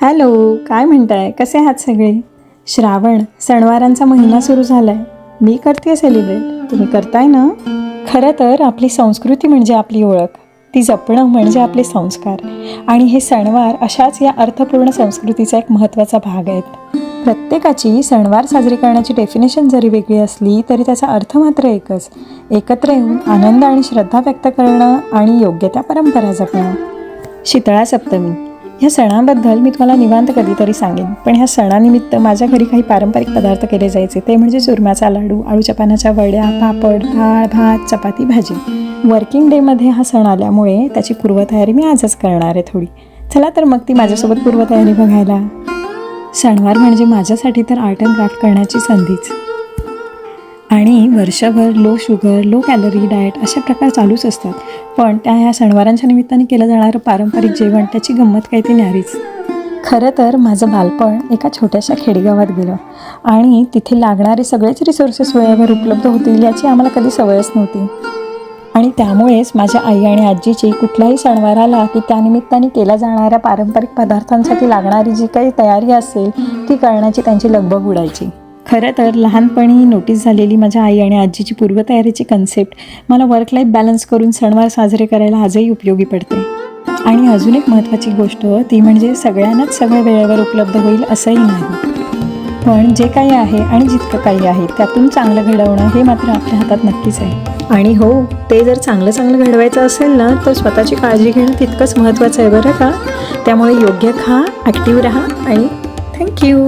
Hello, काय म्हणताय? कसे आहात सगळे? श्रावण सणवारांचा महिना सुरू झालाय. मी करते सेलिब्रेट, तुम्ही करताय ना? खरं तर आपली संस्कृती म्हणजे आपली ओळख, ती जपणं म्हणजे आपले संस्कार. आणि हे सणवार अशाच या अर्थपूर्ण संस्कृतीचा एक महत्त्वाचा भाग आहेत. प्रत्येकाची सणवार साजरी करण्याची डेफिनेशन जरी वेगळी असली तरी त्याचा अर्थ मात्र एकच. एकत्र येऊन आनंद आणि श्रद्धा व्यक्त करणं आणि योग्य त्या परंपरा जपणं. शीतळा सप्तमी ह्या सणाबद्दल मी तुम्हाला निवांत कधीतरी सांगेन, पण ह्या सणानिमित्त माझ्या घरी काही पारंपरिक पदार्थ केले जायचे, ते म्हणजे चुरम्याचा लाडू, आळूच्या पानाच्या वड्या, पापड, डाळ, भात, चपाती, भाजी. वर्किंग डेमध्ये हा सण आल्यामुळे त्याची पूर्वतयारी मी आजच करणार आहे थोडी. चला तर मग ती माझ्यासोबत पूर्वतयारी बघायला. सणवार म्हणजे माझ्यासाठी तर आर्ट अँड क्राफ्ट करण्याची संधीच. आणि वर्षभर low sugar, low calorie diet अशा प्रकार चालूच असतात. पण ह्या सणवारांच्या निमित्ताने केलं जाणारं पारंपरिक जेवण, त्याची गंमत काही ती न्यारीच. खरं तर माझं बालपण एका छोट्याशा खेडेगावात गेलं आणि तिथे लागणारे सगळेच रिसोर्सेस वेळेवर उपलब्ध होतील याची आम्हाला कधी सवयच नव्हती. आणि त्यामुळेच माझ्या आई आणि आजीची कुठलाही सणवार आला की त्यानिमित्ताने केल्या जाणाऱ्या पारंपरिक पदार्थांसाठी लागणारी जी काही तयारी असेल ती करण्याची त्यांची लगबग उडायची. खरं तर लहानपणी नोटीस झालेली माझ्या आई आणि आजीची पूर्वतयारीची कन्सेप्ट मला वर्क लाईफ बॅलन्स करून सणवार साजरे करायला आजही उपयोगी पडते. आणि अजून एक महत्त्वाची गोष्ट ती म्हणजे सगळ्यांनाच सगळं वेळेवर उपलब्ध होईल असंही नाही. पण जे काही आहे आणि जितकं काही आहे त्यातून चांगलं घडवणं हे मात्र आपल्या हातात नक्कीच आहे. आणि हो, ते जर चांगलं घडवायचं असेल ना तर स्वतःची काळजी घेणं तितकंच महत्त्वाचं आहे बरं का. त्यामुळे योग्य खा, ॲक्टिव्ह राहा आणि थँक्यू.